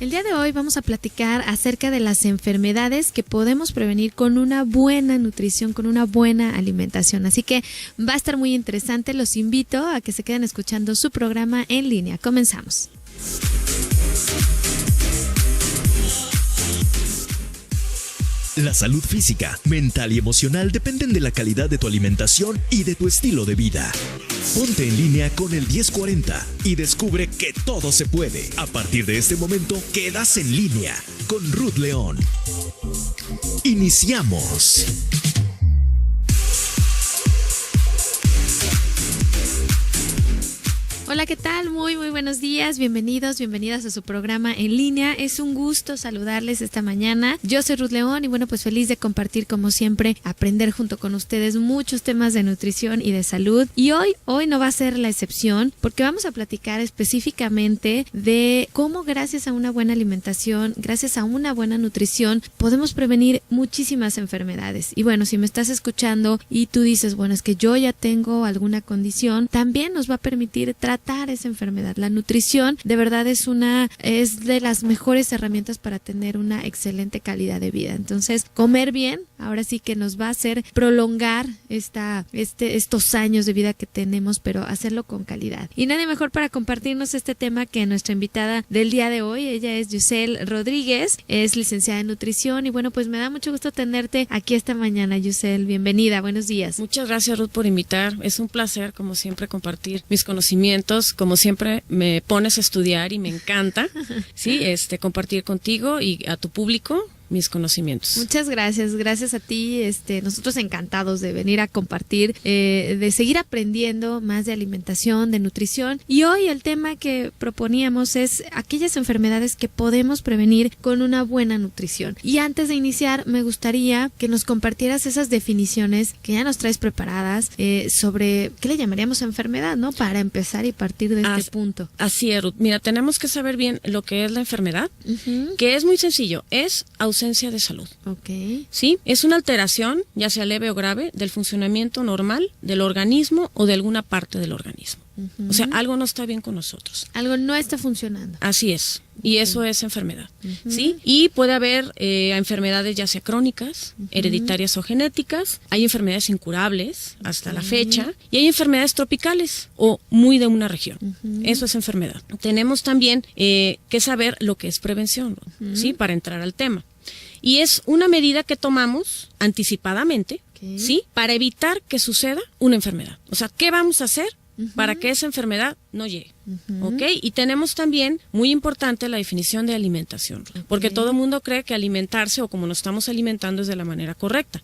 El día de hoy vamos a platicar acerca de las enfermedades que podemos prevenir con una buena nutrición, con una buena alimentación. Así que va a estar muy interesante. Los invito a que se queden escuchando su programa en línea. Comenzamos. La salud física, mental y emocional dependen de la calidad de tu alimentación y de tu estilo de vida. Ponte en línea con el 1040 y descubre que todo se puede. A partir de este momento, quedas en línea con Ruth León. Iniciamos. Hola, ¿qué tal? Muy buenos días, bienvenidas a su programa en línea. Es un gusto saludarles esta mañana. Yo soy Ruth León y bueno, pues feliz de compartir como siempre, aprender junto con ustedes muchos temas de nutrición y de salud. Y hoy no va a ser la excepción porque vamos a platicar específicamente de cómo gracias a una buena alimentación, gracias a una buena nutrición, podemos prevenir muchísimas enfermedades. Y bueno, si me estás escuchando y tú dices, bueno, es que yo ya tengo alguna condición, también nos va a permitir tratar esa enfermedad. La nutrición de verdad es de las mejores herramientas para tener una excelente calidad de vida. Entonces, comer bien, ahora sí que nos va a hacer prolongar estos años de vida que tenemos, pero hacerlo con calidad. Y nadie mejor para compartirnos este tema que nuestra invitada del día de hoy. Ella es Yusel Rodríguez, es licenciada en nutrición y bueno, pues me da mucho gusto tenerte aquí esta mañana, Yusel. Bienvenida, buenos días. Muchas gracias, Ruth, por invitar. Es un placer, como siempre, compartir mis conocimientos. Como siempre, me pones a estudiar y me encanta, sí, compartir contigo y a tu público mis conocimientos. Muchas gracias a ti, nosotros encantados de venir a compartir, de seguir aprendiendo más de alimentación, de nutrición, y hoy el tema que proponíamos es aquellas enfermedades que podemos prevenir con una buena nutrición. Y antes de iniciar, me gustaría que nos compartieras esas definiciones que ya nos traes preparadas sobre qué le llamaríamos enfermedad, ¿no? Para empezar y partir de este punto. Así es, Ruth. Mira, tenemos que saber bien lo que es la enfermedad, que es muy sencillo, es ausencia de salud. Okay. ¿Sí? Es una alteración, ya sea leve o grave, del funcionamiento normal del organismo o de alguna parte del organismo. O sea, algo no está bien con nosotros. Algo no está funcionando. Así es. Y eso es enfermedad. ¿Sí? Y puede haber enfermedades ya sea crónicas, hereditarias o genéticas. Hay enfermedades incurables hasta la fecha. Y hay enfermedades tropicales o muy de una región. Eso es enfermedad. Tenemos también que saber lo que es prevención, ¿sí? Para entrar al tema. Y es una medida que tomamos anticipadamente, ¿sí? Para evitar que suceda una enfermedad. O sea, ¿qué vamos a hacer para que esa enfermedad no llegue? ¿Ok? Y tenemos también, muy importante, la definición de alimentación. Porque todo el mundo cree que alimentarse o como nos estamos alimentando es de la manera correcta.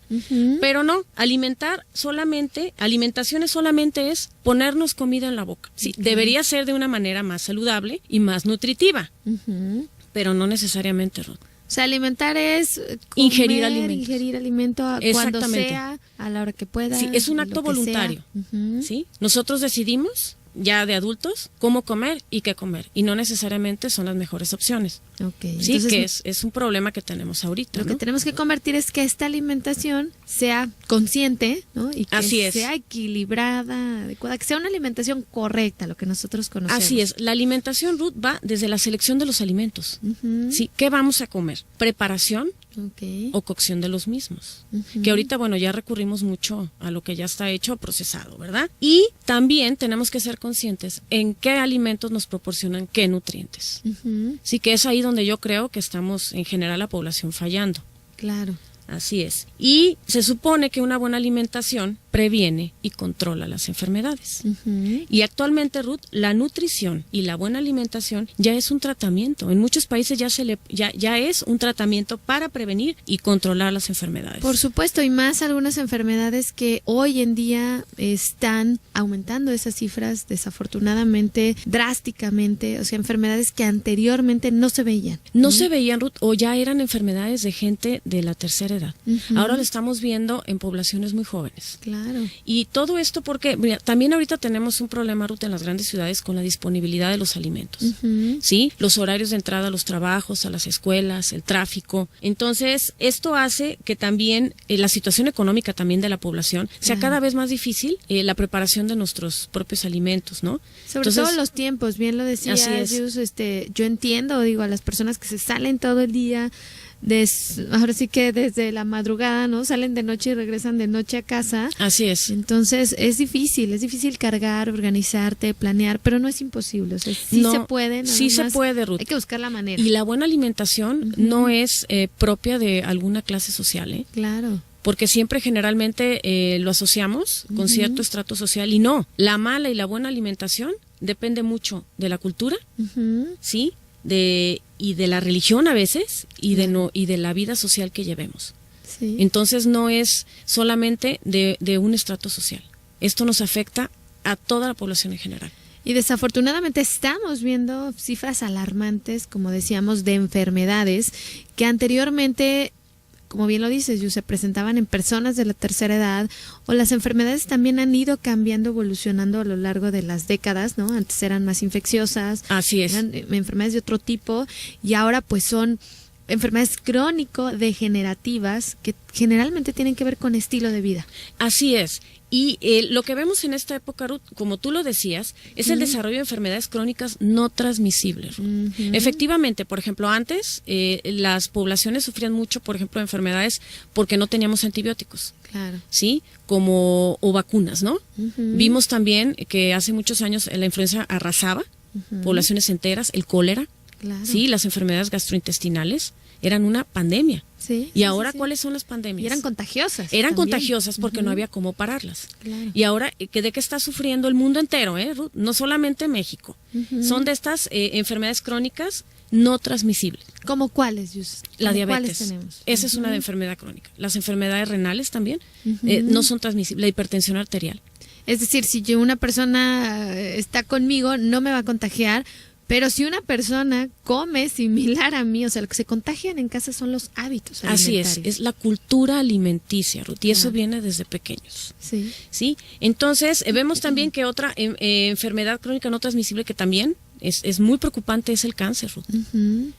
Pero no, alimentación solamente es ponernos comida en la boca. Sí, debería ser de una manera más saludable y más nutritiva. Pero no necesariamente, Ruth. O sea, alimentar es ingerir alimento cuando sea, a la hora que pueda. Sí, es un acto voluntario. ¿Sí? Nosotros decidimos, ya de adultos, cómo comer y qué comer. Y no necesariamente son las mejores opciones. Okay. Sí, entonces, que es un problema que tenemos ahorita. Lo que tenemos que convertir es que esta alimentación sea consciente, ¿no? Y que sea equilibrada, adecuada, que sea una alimentación correcta, lo que nosotros conocemos. Así es. La alimentación, Ruth, va desde la selección de los alimentos. ¿Sí? ¿Qué vamos a comer? Preparación. O cocción de los mismos. Que ahorita, bueno, ya recurrimos mucho a lo que ya está hecho o procesado, ¿verdad? Y también tenemos que ser conscientes en qué alimentos nos proporcionan qué nutrientes. Sí, que es ahí donde yo creo que estamos en general la población fallando. Claro. Así es. Y se supone que una buena alimentación previene y controla las enfermedades. Y actualmente, Ruth, la nutrición y la buena alimentación ya es un tratamiento. En muchos países ya es un tratamiento para prevenir y controlar las enfermedades. Por supuesto, y más algunas enfermedades que hoy en día están aumentando esas cifras desafortunadamente, drásticamente, o sea, enfermedades que anteriormente no se veían. No se veían, Ruth, o ya eran enfermedades de gente de la tercera edad. edad. Ahora lo estamos viendo en poblaciones muy jóvenes. Claro. Y todo esto porque mira, también ahorita tenemos un problema, Ruth, en las grandes ciudades con la disponibilidad de los alimentos. ¿Sí? Los horarios de entrada a los trabajos, a las escuelas, el tráfico. Entonces, esto hace que también la situación económica también de la población sea cada vez más difícil la preparación de nuestros propios alimentos, ¿no? Sobre todo los tiempos, bien lo decías, Yus, yo entiendo, digo, a las personas que se salen todo el día, ahora sí que desde la madrugada, ¿no? Salen de noche y regresan de noche a casa. Así es. Entonces es difícil cargar, organizarte, planear, pero no es imposible, o sea, sí se puede. Sí se puede, Ruth. Hay que buscar la manera. Y la buena alimentación no es propia de alguna clase social, ¿eh? Claro. Porque siempre generalmente lo asociamos con cierto estrato social y no. La mala y la buena alimentación depende mucho de la cultura, ¿sí? Y de la religión a veces y de la vida social que llevemos. Sí. Entonces no es solamente de un estrato social. Esto nos afecta a toda la población en general. Y desafortunadamente estamos viendo cifras alarmantes, como decíamos, de enfermedades que anteriormente, como bien lo dices, se presentaban en personas de la tercera edad, o las enfermedades también han ido cambiando, evolucionando a lo largo de las décadas, ¿no? Antes eran más infecciosas. Así es. Eran enfermedades de otro tipo, y ahora pues son enfermedades crónico-degenerativas que generalmente tienen que ver con estilo de vida. Así es. Y lo que vemos en esta época, Ruth, como tú lo decías, es el desarrollo de enfermedades crónicas no transmisibles, Ruth. Efectivamente, por ejemplo, antes las poblaciones sufrían mucho, por ejemplo, de enfermedades porque no teníamos antibióticos. Claro. ¿Sí? O vacunas, ¿no? Vimos también que hace muchos años la influenza arrasaba poblaciones enteras, el cólera, Claro. ¿sí? Las enfermedades gastrointestinales eran una pandemia. Sí, ¿Y ahora cuáles son las pandemias? Y eran contagiosas. Eran también. contagiosas porque no había cómo pararlas. Claro. Y ahora, ¿de qué está sufriendo el mundo entero, Ruth? No solamente México. Son de estas enfermedades crónicas no transmisibles. ¿Cómo cuáles, Yus? La diabetes. ¿Cuáles tenemos? Esa es una enfermedad crónica. Las enfermedades renales también no son transmisibles. La hipertensión arterial. Es decir, si una persona está conmigo, no me va a contagiar. Pero si una persona come similar a mí, o sea, lo que se contagian en casa son los hábitos alimentarios. Así es la cultura alimenticia, Ruth, y eso viene desde pequeños. Sí. ¿Sí? Entonces, vemos también que otra enfermedad crónica no transmisible que también es muy preocupante es el cáncer, Ruth.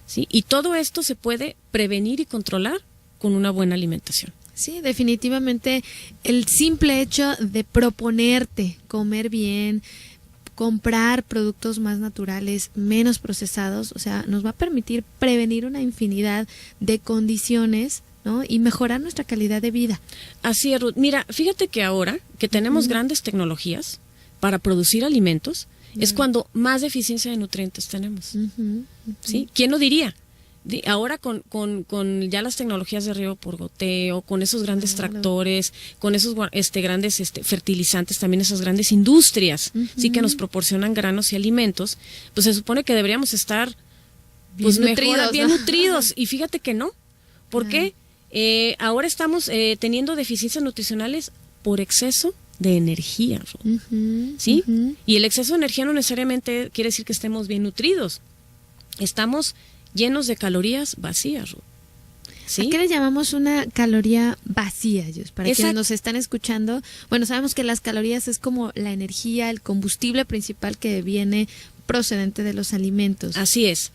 ¿Sí? Y todo esto se puede prevenir y controlar con una buena alimentación. Sí, definitivamente el simple hecho de proponerte comer bien, comprar productos más naturales, menos procesados, o sea, nos va a permitir prevenir una infinidad de condiciones, ¿no? Y mejorar nuestra calidad de vida. Así es, Ruth. Mira, fíjate que ahora que tenemos grandes tecnologías para producir alimentos, es cuando más deficiencia de nutrientes tenemos. ¿Sí? ¿Quién lo diría? Ahora con ya las tecnologías de riego por goteo, con esos grandes tractores, con esos grandes fertilizantes, también esas grandes industrias, sí, que nos proporcionan granos y alimentos, pues se supone que deberíamos estar pues bien nutridos, bien ¿no? nutridos, y fíjate que no. ¿Por qué? Ahora estamos teniendo deficiencias nutricionales por exceso de energía, ¿sí? Y el exceso de energía no necesariamente quiere decir que estemos bien nutridos. Estamos llenos de calorías vacías, Ruth. ¿Sí? ¿A qué le llamamos una caloría vacía, Yus? Para quienes nos están escuchando, bueno, sabemos que las calorías es como la energía, el combustible principal que viene procedente de los alimentos. Así es.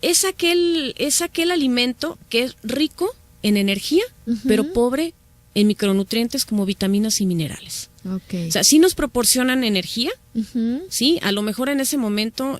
Es aquel alimento que es rico en energía, pero pobre en micronutrientes como vitaminas y minerales. Okay. O sea, sí nos proporcionan energía, sí, a lo mejor en ese momento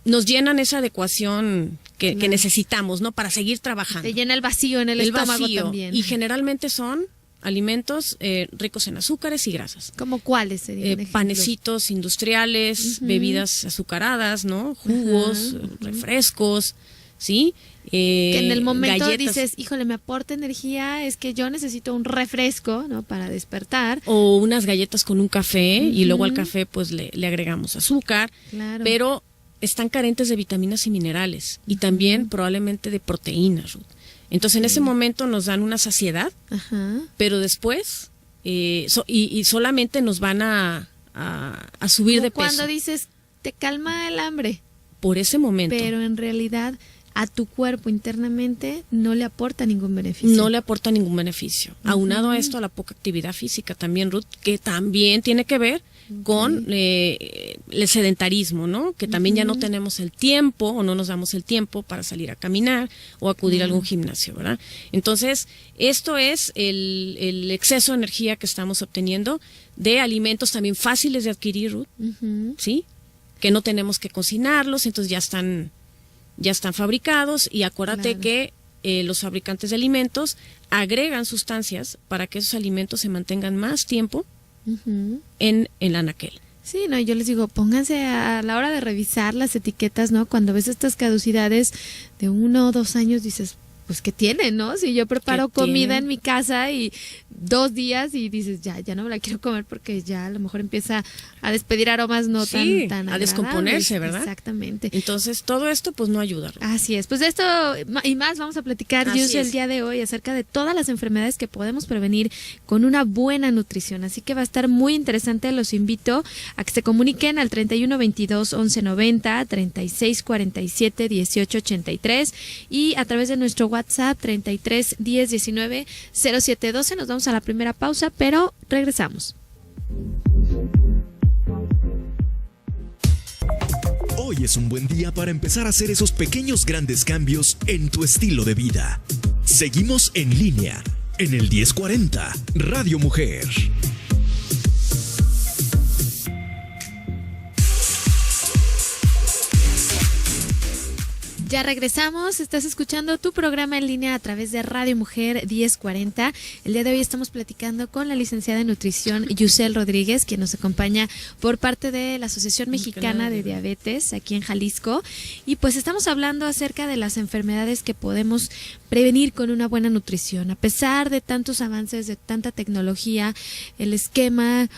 nos llenan esa adecuación que necesitamos, ¿no? Para seguir trabajando. Se llena el vacío en el estómago también. Y generalmente son alimentos ricos en azúcares y grasas. ¿Cómo cuáles serían? Panecitos industriales, bebidas azucaradas, ¿no? Jugos, refrescos, ¿sí? Que en el momento galletas. dices, híjole, me aporta energía, es que yo necesito un refresco, ¿no? Para despertar. O unas galletas con un café y luego al café pues le agregamos azúcar. Claro. Pero están carentes de vitaminas y minerales y también probablemente de proteínas, Ruth. Entonces en ese momento nos dan una saciedad, pero después y solamente nos van a subir de peso. Cuando dices, te calma el hambre. Por ese momento. Pero en realidad a tu cuerpo internamente no le aporta ningún beneficio. No le aporta ningún beneficio. Aunado a esto, a la poca actividad física también, Ruth, que también tiene que ver con el sedentarismo, ¿no? Que también ya no tenemos el tiempo o no nos damos el tiempo para salir a caminar o acudir a algún gimnasio, ¿verdad? Entonces, esto es el exceso de energía que estamos obteniendo de alimentos también fáciles de adquirir, Ruth, ¿sí? Que no tenemos que cocinarlos, entonces ya están fabricados, y acuérdate que los fabricantes de alimentos agregan sustancias para que esos alimentos se mantengan más tiempo en el anaquel. Sí, no, yo les digo, pónganse a la hora de revisar las etiquetas, ¿no? Cuando ves estas caducidades de 1 o 2 años, dices, pues, ¿qué tiene, no? Si yo preparo comida en mi casa y 2 días y dices, ya no me la quiero comer porque ya a lo mejor empieza a despedir aromas no tan agradables. A descomponerse, ¿verdad? Exactamente. Entonces, todo esto, pues, no ayuda. Así es. Pues de esto y más vamos a platicar, Yuse, el día de hoy acerca de todas las enfermedades que podemos prevenir con una buena nutrición. Así que va a estar muy interesante. Los invito a que se comuniquen al 3122-1190, 3647-1883 y a través de nuestro WhatsApp 3310190712. Nos vamos a la primera pausa, pero regresamos. Hoy es un buen día para empezar a hacer esos pequeños grandes cambios en tu estilo de vida. Seguimos en línea en el 1040 Radio Mujer. Ya regresamos, estás escuchando tu programa en línea a través de Radio Mujer 1040. El día de hoy estamos platicando con la licenciada en nutrición Yusel Rodríguez, quien nos acompaña por parte de la Asociación Mexicana de Diabetes aquí en Jalisco. Y pues estamos hablando acerca de las enfermedades que podemos prevenir con una buena nutrición. A pesar de tantos avances, de tanta tecnología, el esquema,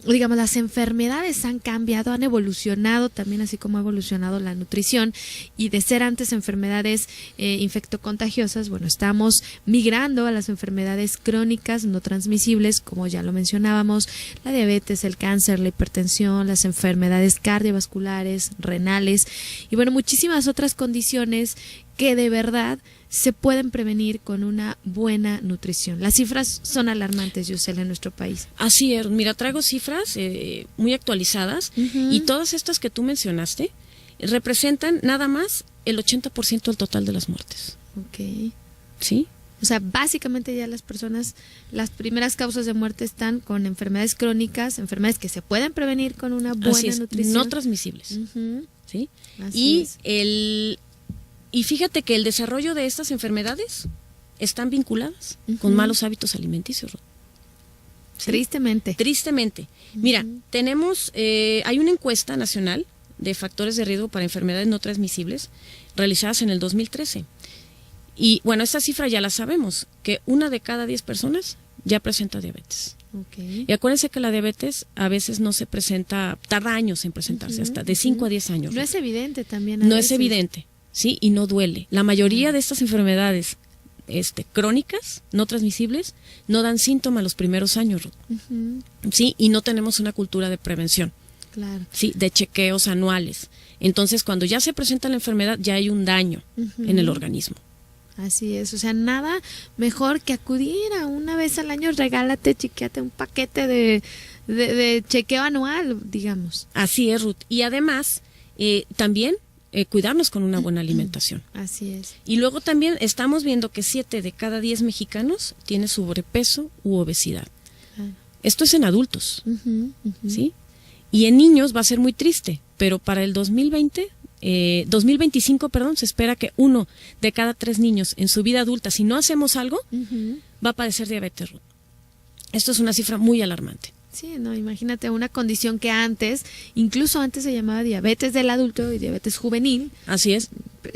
digamos, las enfermedades han cambiado, han evolucionado también, así como ha evolucionado la nutrición, y de ser antes enfermedades infectocontagiosas, bueno, estamos migrando a las enfermedades crónicas no transmisibles, como ya lo mencionábamos, la diabetes, el cáncer, la hipertensión, las enfermedades cardiovasculares, renales, y bueno, muchísimas otras condiciones que de verdad se pueden prevenir con una buena nutrición. Las cifras son alarmantes, Yusel, en nuestro país. Así es. Mira, traigo cifras muy actualizadas y todas estas que tú mencionaste representan nada más el 80% del total de las muertes. Ok. ¿Sí? O sea, básicamente ya las personas, las primeras causas de muerte están con enfermedades crónicas, enfermedades que se pueden prevenir con una buena nutrición. No transmisibles. ¿Sí? Y fíjate que el desarrollo de estas enfermedades están vinculadas con malos hábitos alimenticios. ¿Sí? Tristemente. Mira, tenemos, hay una encuesta nacional de factores de riesgo para enfermedades no transmisibles realizadas en el 2013. Y bueno, esta cifra ya la sabemos, que 1 de cada 10 personas ya presenta diabetes. Okay. Y acuérdense que la diabetes a veces no se presenta, tarda años en presentarse, hasta de 5 a 10 años. No es evidente también. No es evidente. Sí, y no duele. La mayoría de estas enfermedades crónicas, no transmisibles, no dan síntoma los primeros años, sí, y no tenemos una cultura de prevención, sí, de chequeos anuales. Entonces, cuando ya se presenta la enfermedad, ya hay un daño en el organismo. Así es, o sea, nada mejor que acudir a una vez al año, regálate, chequeate un paquete de chequeo anual, digamos. Así es, Ruth. Y además, también cuidarnos con una buena alimentación. Así es. Y luego también estamos viendo que 7 de cada 10 mexicanos tiene sobrepeso u obesidad. Esto es en adultos, ¿sí? Y en niños va a ser muy triste, pero para el 2025, se espera que 1 de cada 3 niños en su vida adulta, si no hacemos algo, va a padecer diabetes. Esto es una cifra muy alarmante. Sí, no, imagínate una condición que incluso antes se llamaba diabetes del adulto y diabetes juvenil. Así es.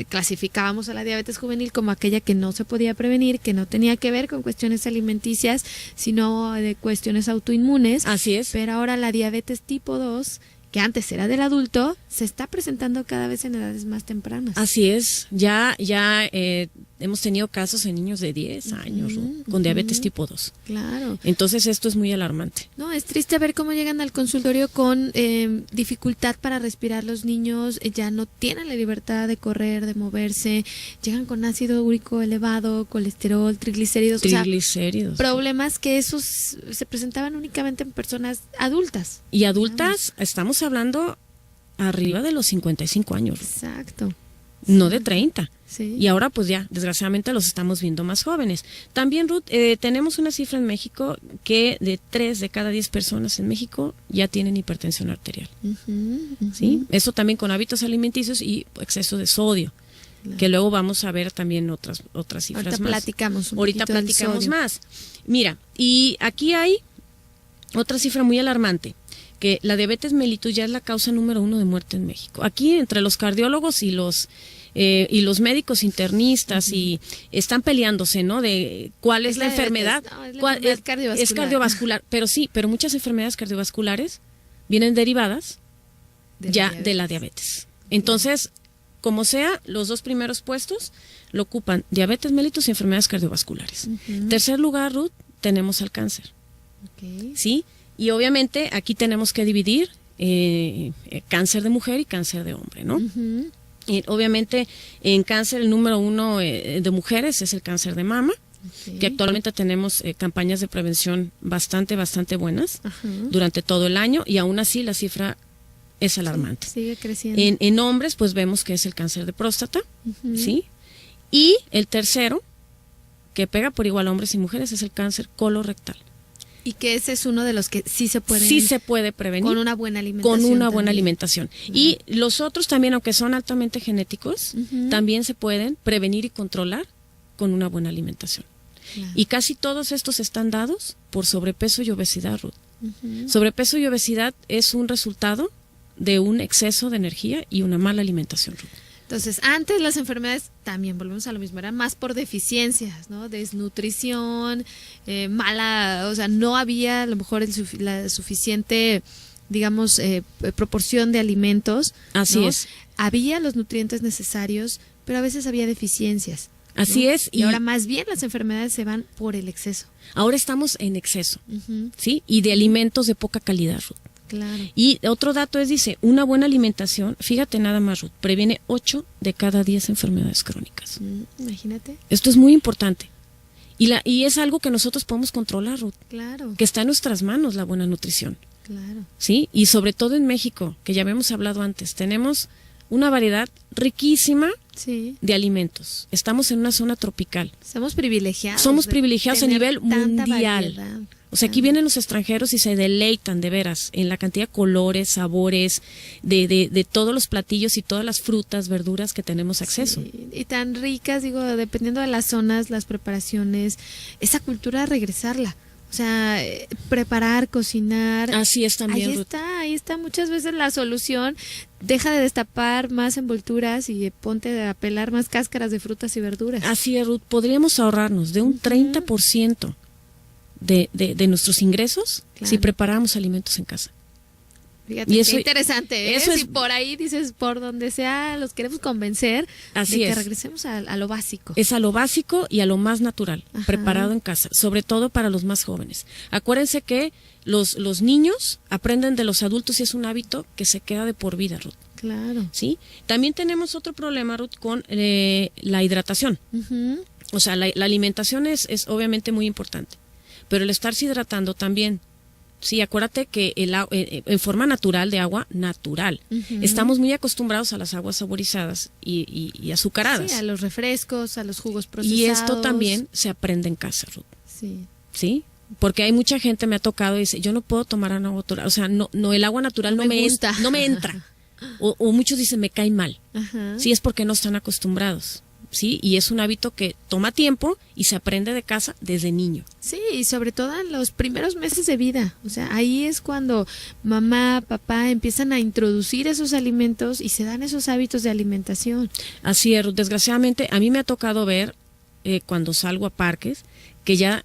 Clasificábamos a la diabetes juvenil como aquella que no se podía prevenir, que no tenía que ver con cuestiones alimenticias, sino de cuestiones autoinmunes. Así es. Pero ahora la diabetes tipo 2 que antes era del adulto, se está presentando cada vez en edades más tempranas. Así es, ya hemos tenido casos en niños de 10 años con diabetes tipo 2. Claro. Entonces esto es muy alarmante. No, es triste ver cómo llegan al consultorio con dificultad para respirar los niños, ya no tienen la libertad de correr, de moverse, llegan con ácido úrico elevado, colesterol, triglicéridos. Triglicéridos. O sea, problemas que esos se presentaban únicamente en personas adultas. Y adultas, estamos hablando arriba de los 55 años. Exacto. No de 30. Sí. Y ahora pues ya, desgraciadamente los estamos viendo más jóvenes. También, Ruth, tenemos una cifra en México que de 3 de cada 10 personas en México ya tienen hipertensión arterial. ¿Sí? Eso también con hábitos alimenticios y exceso de sodio. Claro. Que luego vamos a ver también otras cifras Ahorita más. Ahorita platicamos más. Mira, y aquí hay otra cifra muy alarmante, que la diabetes mellitus ya es la causa número 1 de muerte en México. Aquí entre los cardiólogos y los médicos internistas y están peleándose, ¿no? De cuál es la enfermedad. No, es la enfermedad cardiovascular. Es cardiovascular, pero muchas enfermedades cardiovasculares vienen derivadas de la diabetes. Entonces, como sea, los 2 primeros puestos lo ocupan diabetes mellitus y enfermedades cardiovasculares. Tercer lugar, Ruth, tenemos al cáncer. ¿Sí? Y obviamente aquí tenemos que dividir cáncer de mujer y cáncer de hombre, ¿no? Y obviamente en cáncer el número 1 de mujeres es el cáncer de mama, que actualmente tenemos campañas de prevención bastante buenas durante todo el año, y aún así la cifra es alarmante. Sí, sigue creciendo. En hombres pues vemos que es el cáncer de próstata, ¿sí? Y el tercero, que pega por igual a hombres y mujeres, es el cáncer colorectal. Y que ese es uno de los que sí se puede prevenir con una buena alimentación. Con una buena alimentación. Y los otros también, aunque son altamente genéticos, también se pueden prevenir y controlar con una buena alimentación. Y casi todos estos están dados por sobrepeso y obesidad, Ruth. Sobrepeso y obesidad es un resultado de un exceso de energía y una mala alimentación, Ruth. Entonces, antes las enfermedades, también volvemos a lo mismo, eran más por deficiencias, ¿no? Desnutrición, mala, o sea, no había a lo mejor la suficiente, digamos, proporción de alimentos. Así es. Había los nutrientes necesarios, pero a veces había deficiencias. Así es. Y ahora más bien las enfermedades se van por el exceso. Ahora estamos en exceso, ¿sí? Y de alimentos de poca calidad, Ruth. Claro. Y otro dato dice, una buena alimentación, fíjate nada más, Ruth, previene 8 de cada 10 enfermedades crónicas. Imagínate. Esto es muy importante. Y es algo que nosotros podemos controlar, Ruth. Claro. Que está en nuestras manos la buena nutrición. Claro. ¿Sí? Y sobre todo en México, que ya habíamos hablado antes, tenemos una variedad riquísima de alimentos. Estamos en una zona tropical. Somos privilegiados. Somos privilegiados a nivel mundial. Variedad. O sea, aquí vienen los extranjeros y se deleitan de veras en la cantidad de colores, sabores, de todos los platillos y todas las frutas, verduras que tenemos acceso. Sí, y tan ricas, digo, dependiendo de las zonas, las preparaciones, esa cultura regresarla. O sea, preparar, cocinar. Así es también, Ruth. Ahí está muchas veces la solución. Deja de destapar más envolturas y ponte a pelar más cáscaras de frutas y verduras. Así es, Ruth. Podríamos ahorrarnos de un 30% de nuestros ingresos si preparamos alimentos en casa. Fíjate, y eso, qué interesante, eso si por ahí dices, por donde sea, los queremos convencer de que regresemos a lo básico. Es a lo básico y a lo más natural, preparado en casa, sobre todo para los más jóvenes. Acuérdense que los niños aprenden de los adultos y es un hábito que se queda de por vida, Ruth. Claro. ¿Sí? También tenemos otro problema, Ruth, con la hidratación. O sea, la alimentación es obviamente muy importante, pero el estarse hidratando también. Sí, acuérdate que en forma natural, de agua natural. Estamos muy acostumbrados a las aguas saborizadas y azucaradas. Sí, a los refrescos, a los jugos procesados. Y esto también se aprende en casa, Ruth. Sí. ¿Sí? Porque hay mucha gente me ha tocado y dice, yo no puedo tomar agua natural. O sea, no el agua natural no me gusta. No me entra. O muchos dicen, me cae mal. Sí, es porque no están acostumbrados. Sí, y es un hábito que toma tiempo y se aprende de casa desde niño. Sí, y sobre todo en los primeros meses de vida. O sea, ahí es cuando mamá, papá empiezan a introducir esos alimentos y se dan esos hábitos de alimentación. Así es, desgraciadamente a mí me ha tocado ver cuando salgo a parques que ya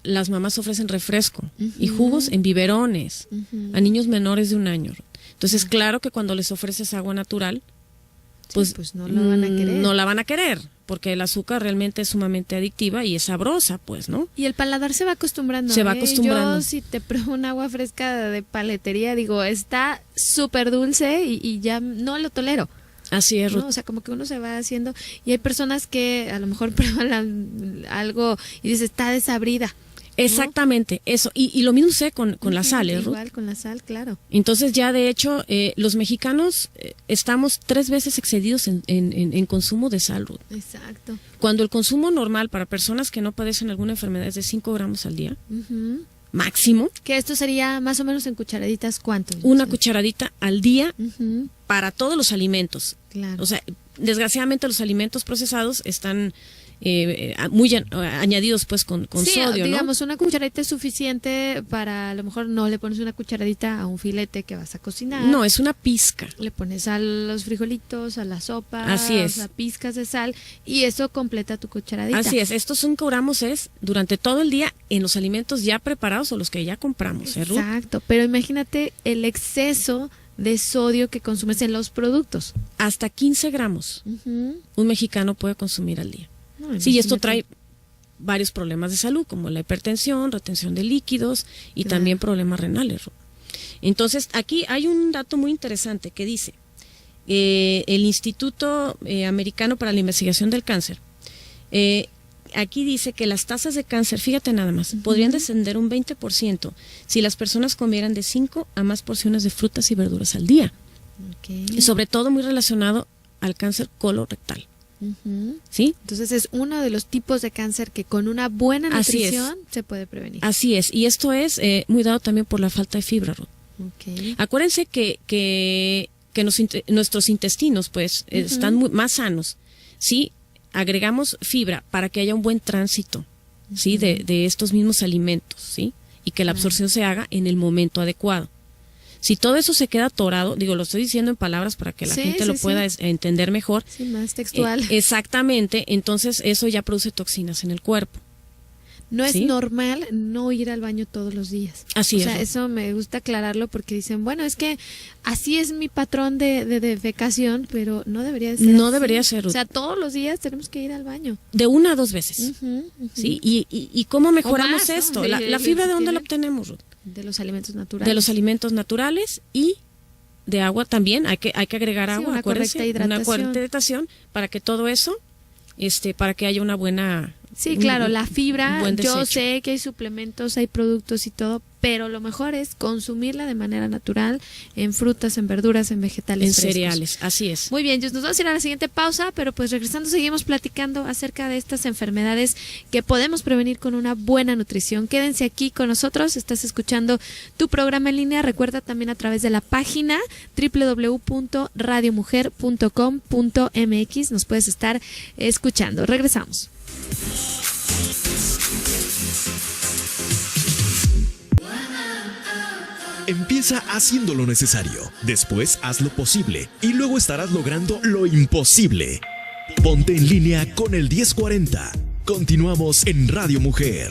las mamás ofrecen refresco y jugos en biberones a niños menores de 1 año. Entonces, claro que cuando les ofreces agua natural, pues, pues no lo van a querer. No la van a querer, porque el azúcar realmente es sumamente adictiva y es sabrosa, pues, ¿no? Y el paladar se va acostumbrando. Se va acostumbrando. Yo, si te pruebo un agua fresca de paletería, digo, está súper dulce y ya no lo tolero. Así es, Ruth. ¿No? O sea, como que uno se va haciendo. Y hay personas que a lo mejor prueban algo y dices, está desabrida. Exactamente, eso. Y lo mismo sé con la sal, Ruth. Igual con la sal, claro. Entonces ya de hecho los mexicanos estamos 3 veces excedidos en consumo de sal, Ruth. Exacto. Cuando el consumo normal para personas que no padecen alguna enfermedad es de 5 gramos al día, máximo. Que esto sería más o menos en cucharaditas, ¿cuánto? Una cucharadita al día Ujú, para todos los alimentos. claro. O sea, desgraciadamente los alimentos procesados están muy añadidos pues con sí, sodio, digamos, una cucharadita es suficiente para, a lo mejor no le pones una cucharadita a un filete que vas a cocinar. ¿no? No, es una pizca. Le pones a los frijolitos, a la sopa, Así es. o sea, pizcas de sal y eso completa tu cucharadita. Así es, estos 5 gramos es durante todo el día en los alimentos ya preparados o los que ya compramos, Ruth? Exacto, pero imagínate el exceso de sodio que consumes en los productos. Hasta 15 gramos Ujú. un mexicano puede consumir al día. No, Sí, y esto imagínate. trae varios problemas de salud, como la hipertensión, retención de líquidos y Claro. también problemas renales, Ruth. Entonces, aquí hay un dato muy interesante que dice, el Instituto Americano para la Investigación del Cáncer, aquí dice que las tasas de cáncer, fíjate nada más, podrían descender un 20% si las personas comieran de 5 a más porciones de frutas y verduras al día. Ok. Y sobre todo muy relacionado al cáncer colorectal, Ujú. ¿sí? Entonces es uno de los tipos de cáncer que con una buena Así es. nutrición se puede prevenir. Así es, y esto es muy dado también por la falta de fibra, Ruth. Ok. Acuérdense que nuestros intestinos pues están más sanos, ¿sí? Agregamos fibra para que haya un buen tránsito, ¿sí? De estos mismos alimentos, ¿sí? Y que la absorción se haga en el momento adecuado. Si todo eso se queda atorado, digo, lo estoy diciendo en palabras para que la Sí, gente sí, lo pueda sí. entender mejor. Sí, más textual. Exactamente, entonces eso ya produce toxinas en el cuerpo. No es ¿sí? normal no ir al baño todos los días. Así o es, sea, Ruth. eso me gusta aclararlo porque dicen, bueno, es que así es mi patrón de defecación, pero no debería de ser No así. debería ser, Ruth. O sea, todos los días tenemos que ir al baño. De 1 a 2 veces. Ujú, ujú. ¿Sí? ¿Y cómo mejoramos más, ¿no? esto? De- La fibra, ¿de si dónde la tiene- obtenemos, Ruth? De los alimentos naturales. De los alimentos naturales y de agua también. Hay que agregar Sí, agua, una acuérdense, correcta hidratación. una correcta hidratación para que todo eso, para que haya una buena... Sí, claro, la un fibra, buen yo desecho. sé que hay suplementos, hay productos y todo, pero lo mejor es consumirla de manera natural en frutas, en verduras, en vegetales En frescos. cereales, así es. Muy bien, nos vamos a ir a la siguiente pausa, pero pues regresando seguimos platicando acerca de estas enfermedades que podemos prevenir con una buena nutrición. Quédense aquí con nosotros, estás escuchando tu programa en línea, recuerda también a través de la página www.radiomujer.com.mx nos puedes estar escuchando. Regresamos. Empieza haciendo lo necesario, después haz lo posible y luego estarás logrando lo imposible. Ponte en línea con el 1040. Continuamos en Radio Mujer.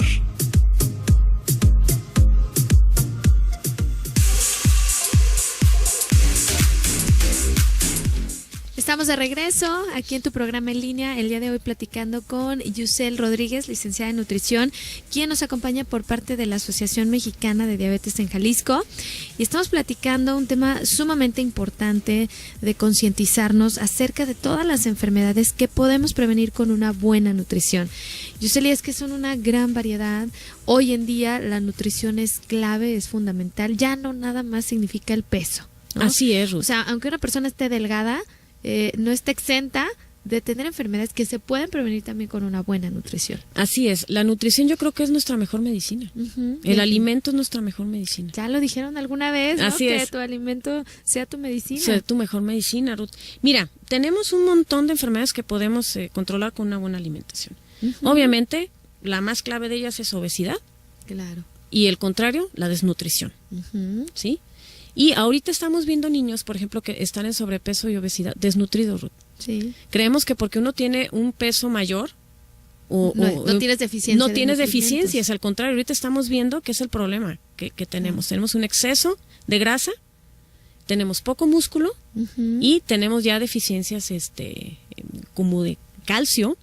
Estamos de regreso aquí en tu programa en línea, el día de hoy platicando con Yusel Rodríguez, licenciada en nutrición, quien nos acompaña por parte de la Asociación Mexicana de Diabetes en Jalisco. Y estamos platicando un tema sumamente importante de concientizarnos acerca de todas las enfermedades que podemos prevenir con una buena nutrición. Yusel, y es que son una gran variedad. Hoy en día la nutrición es clave, es fundamental. Ya no nada más significa el peso, ¿no? Así es, Ruth. O sea, aunque una persona esté delgada, no está exenta de tener enfermedades que se pueden prevenir también con una buena nutrición. Así es. La nutrición yo creo que es nuestra mejor medicina. Ujú. El alimento es nuestra mejor medicina. Ya lo dijeron alguna vez, ¿no? Así Que es. tu alimento sea tu medicina. Ser tu mejor medicina, Ruth. Mira, tenemos un montón de enfermedades que podemos controlar con una buena alimentación. Ujú. Obviamente, la más clave de ellas es obesidad Claro. y el contrario, la desnutrición, Ujú. ¿sí? Y ahorita estamos viendo niños, por ejemplo, que están en sobrepeso y obesidad, desnutridos, Ruth. Sí. Creemos que porque uno tiene un peso mayor No tienes deficiencia no de tienes nutrimentos. deficiencias, al contrario, ahorita estamos viendo que es el problema que tenemos. Tenemos un exceso de grasa tenemos poco músculo Ujú. y tenemos ya deficiencias como de calcio,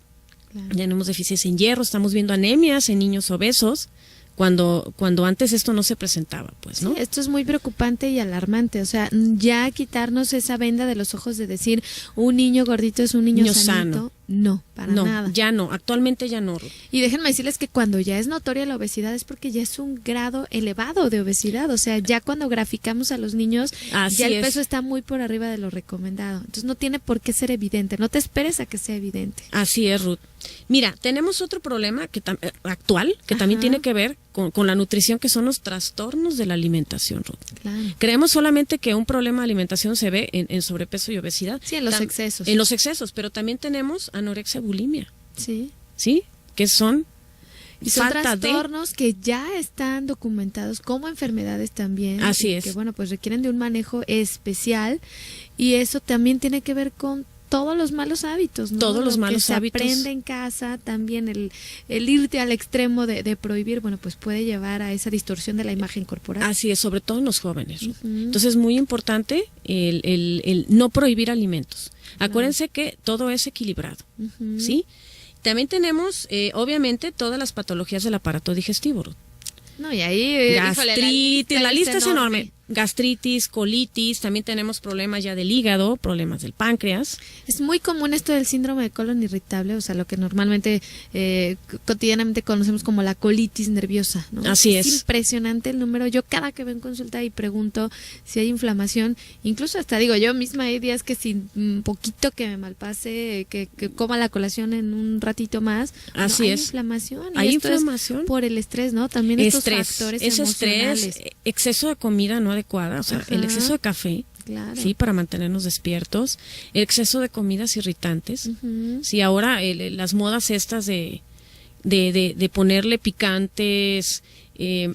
Claro. tenemos deficiencia en hierro, estamos viendo anemias en niños obesos, cuando antes esto no se presentaba, pues, ¿no? Sí, esto es muy preocupante y alarmante, o sea, ya quitarnos esa venda de los ojos de decir un niño gordito es un niño Niño sanito, sano. no, para no, nada. ya no, actualmente ya no, Ruth. Y déjenme decirles que cuando ya es notoria la obesidad es porque ya es un grado elevado de obesidad, o sea, ya cuando graficamos a los niños, Así ya el es. peso está muy por arriba de lo recomendado, entonces no tiene por qué ser evidente, no te esperes a que sea evidente. Así es, Ruth. Mira, tenemos otro problema actual que también Ajá. tiene que ver con la nutrición, que son los trastornos de la alimentación, Ruth. Claro. Creemos solamente que un problema de alimentación se ve en sobrepeso y obesidad. Sí, en los excesos. En los excesos, pero también tenemos anorexia, bulimia, Sí. ¿sí? Que son Y son falta de... trastornos que ya están documentados como enfermedades también. Así y es. Que bueno, pues requieren de un manejo especial y eso también tiene que ver con todos los malos hábitos, ¿no? Todos los Lo malos que hábitos. se aprende en casa, también el irte al extremo de prohibir, bueno, pues puede llevar a esa distorsión de la imagen corporal. Así es, sobre todo en los jóvenes, Ruth. Ujú. Entonces es muy importante el no prohibir alimentos. Acuérdense que todo es equilibrado, Ujú. ¿sí? También tenemos, obviamente, todas las patologías del aparato digestivo, Ruth. No, y ahí Gastritis, la lista es enorme. Gastritis, colitis, también tenemos problemas ya del hígado, problemas del páncreas. Es muy común esto del síndrome de colon irritable, o sea, lo que normalmente cotidianamente conocemos como la colitis nerviosa, ¿no? Así es. Impresionante el número. Yo cada que vengo en consulta y pregunto si hay inflamación, incluso hasta digo, yo misma hay días que sin un poquito que me malpase, que coma la colación en un ratito más, Así no, hay es. inflamación. Y Hay esto es inflamación. por el estrés, ¿no? También estos Estrés, factores es emocionales. estrés, exceso de comida no adecuada, o sea, Ajá. el exceso de café, Claro. sí, para mantenernos despiertos, el exceso de comidas irritantes, Ujú. sí, ahora las modas estas de ponerle picantes,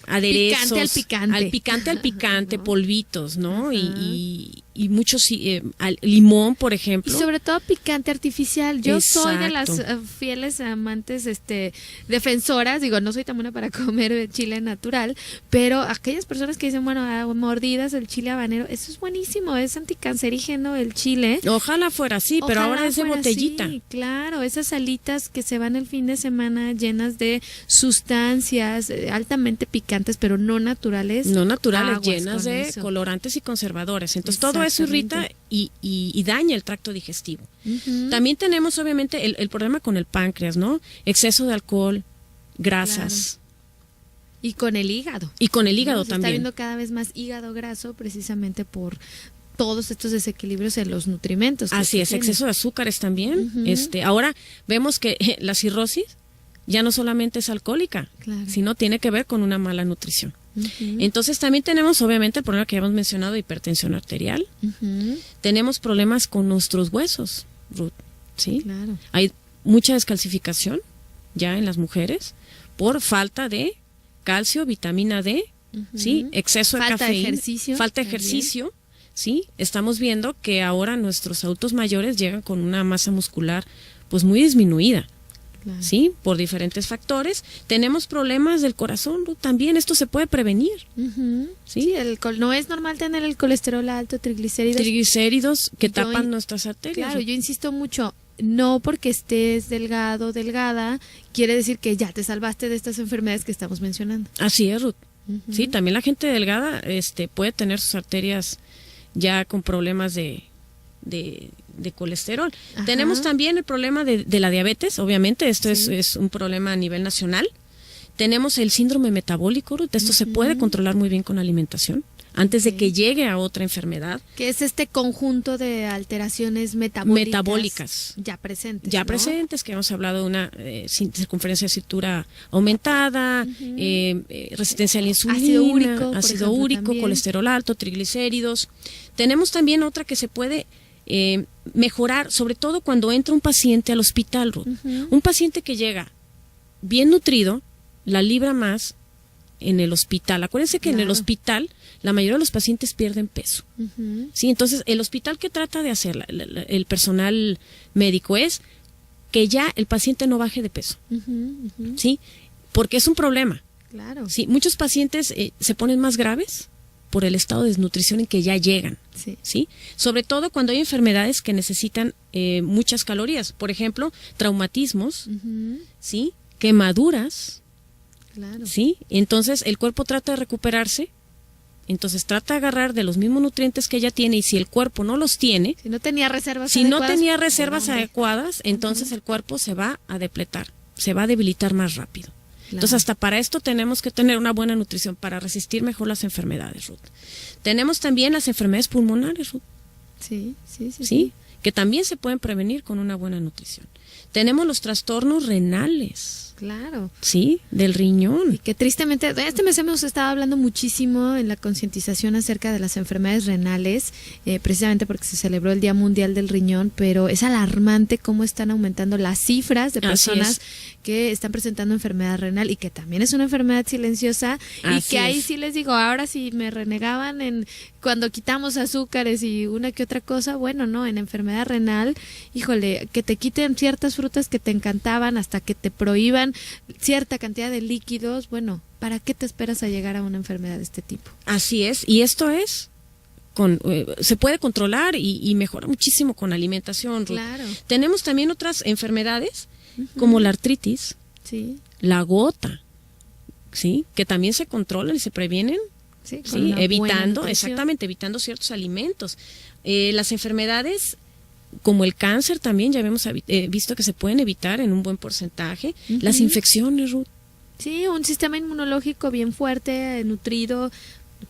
aderezos, Picante al picante. ¿no? Polvitos, ¿no? Ajá. Y muchos limón, por Y ejemplo. sobre todo picante artificial. Yo soy de las Exacto. fieles amantes, defensoras, digo, no soy tan buena para comer chile natural, pero aquellas personas que dicen, bueno, mordidas el chile habanero, eso es buenísimo, es anticancerígeno el chile. Ojalá fuera así, pero Ojalá ahora es de fuera botellita. así, claro, esas alitas que se van el fin de semana llenas de sustancias altamente picantes, pero no naturales. No naturales, Aguas llenas con de eso. colorantes y conservadores. Entonces todo eso irrita y daña el tracto digestivo. Ujú. También tenemos obviamente el problema con el páncreas, ¿no? Exceso de alcohol, grasas. Y con el hígado. Y con el hígado ¿no? Se está también. viendo cada vez más hígado graso precisamente por todos estos desequilibrios en los nutrimentos. que Así se es, tienen. exceso de azúcares también. Ujú. Ahora vemos que la cirrosis ya no solamente es alcohólica, Claro. sino tiene que ver con una mala nutrición. Ujú. Entonces también tenemos obviamente el problema que ya hemos mencionado, hipertensión arterial. Ujú. Tenemos problemas con nuestros huesos, Ruth, ¿sí? Claro. Hay mucha descalcificación ya en las mujeres por falta de calcio, vitamina D, ¿sí? Exceso de Falta de cafeína, ejercicio falta de también. ejercicio, ¿sí? Estamos viendo que ahora nuestros adultos mayores llegan con una masa muscular pues muy disminuida, Claro. ¿sí? Por diferentes factores. Tenemos problemas del corazón, Ruth, también esto se puede prevenir, Ujú. ¿sí? Sí, no es normal tener el colesterol alto, triglicéridos. Triglicéridos que Yo- tapan nuestras arterias. Claro, Ruth. yo insisto mucho, no porque estés delgado, delgada, quiere decir que ya te salvaste de estas enfermedades que estamos mencionando. Así es, Ruth. Ujú. Sí, también la gente delgada puede tener sus arterias ya con problemas de colesterol. Ajá. Tenemos también el problema de la diabetes, obviamente, esto Sí. es un problema a nivel nacional. Tenemos el síndrome metabólico, Ruth, esto se puede controlar muy bien con la alimentación, antes de que llegue a otra enfermedad. Que es este conjunto de alteraciones Metabólicas. ya presentes. Ya ¿no? presentes, que hemos hablado de una circunferencia de cintura aumentada, resistencia a la insulina, Ácido úrico, por ácido ejemplo, úrico, también. colesterol alto, triglicéridos. Tenemos también otra que se puede mejorar, sobre todo cuando entra un paciente al hospital, Ruth. Un paciente que llega bien nutrido, la libra más en el hospital. Acuérdense que en el Claro. hospital la mayoría de los pacientes pierden peso. Ujú. Sí, entonces el hospital que trata de hacer el personal médico es que ya el paciente no baje de peso, Ujú, ujú. ¿sí? Porque es un problema, Claro. ¿sí? Muchos pacientes se ponen más graves por el estado de desnutrición en que ya llegan. Sí. ¿Sí? Sobre todo cuando hay enfermedades que necesitan muchas calorías. Por ejemplo, traumatismos, ¿sí? Quemaduras. Claro. ¿Sí? Entonces el cuerpo trata de recuperarse. Entonces trata de agarrar de los mismos nutrientes que ya tiene, y si el cuerpo no los tiene, Si no tenía reservas si adecuadas, no tenía reservas ¿por dónde? adecuadas, entonces el cuerpo se va a depletar, se va a debilitar más rápido. Claro. Entonces hasta para esto tenemos que tener una buena nutrición para resistir mejor las enfermedades, Ruth. Tenemos también las enfermedades pulmonares, Ruth, Sí, sí, sí. ¿sí? Que también se pueden prevenir con una buena nutrición. Tenemos los trastornos renales, Claro. ¿sí? Del riñón. Y que tristemente, este mes hemos estado hablando muchísimo en la concientización acerca de las enfermedades renales, precisamente porque se celebró el Día Mundial del Riñón, pero es alarmante cómo están aumentando las cifras de Así personas es. que están presentando enfermedad renal, y que también es una enfermedad silenciosa, y Así que ahí es. sí les digo, ahora si me renegaban cuando quitamos azúcares y una que otra cosa, bueno, no, en enfermedad renal, híjole, que te quiten ciertas frutas que te encantaban, hasta que te prohíban cierta cantidad de líquidos, bueno, ¿para qué te esperas a llegar a una enfermedad de este tipo? Así es, y esto es, se puede controlar y mejora muchísimo con alimentación, Ruth. Claro. Tenemos también otras enfermedades, como la artritis, Sí, la gota, ¿sí? Que también se controlan y se previenen, sí, con ¿sí? una buena Evitando, nutrición. exactamente, evitando ciertos alimentos. Las enfermedades como el cáncer también ya habíamos visto que se pueden evitar en un buen porcentaje. Las infecciones, Ruth. Sí, un sistema inmunológico bien fuerte, nutrido,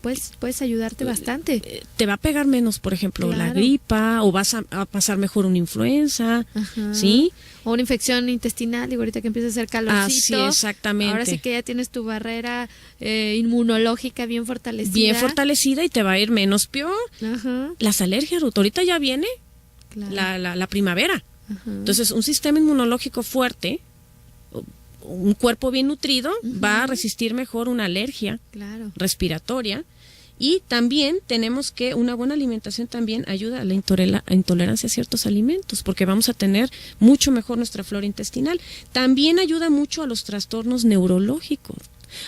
puedes ayudarte bastante. Te va a pegar menos, por ejemplo, la Claro. gripa, o vas a pasar mejor una influenza, Ajá. ¿sí? O una infección intestinal, digo, ahorita que empieza a hacer calorcito. Así, exactamente. Ahora sí que ya tienes tu barrera inmunológica bien fortalecida. Bien fortalecida, y te va a ir menos peor. Ajá, Las alergias, Ruth, ahorita ya viene claro. la primavera. Ajá. Entonces, un sistema inmunológico fuerte, un cuerpo bien nutrido, va a resistir mejor una alergia Claro. respiratoria. Y también tenemos que una buena alimentación también ayuda a la intolerancia a ciertos alimentos, porque vamos a tener mucho mejor nuestra flora intestinal. También ayuda mucho a los trastornos neurológicos.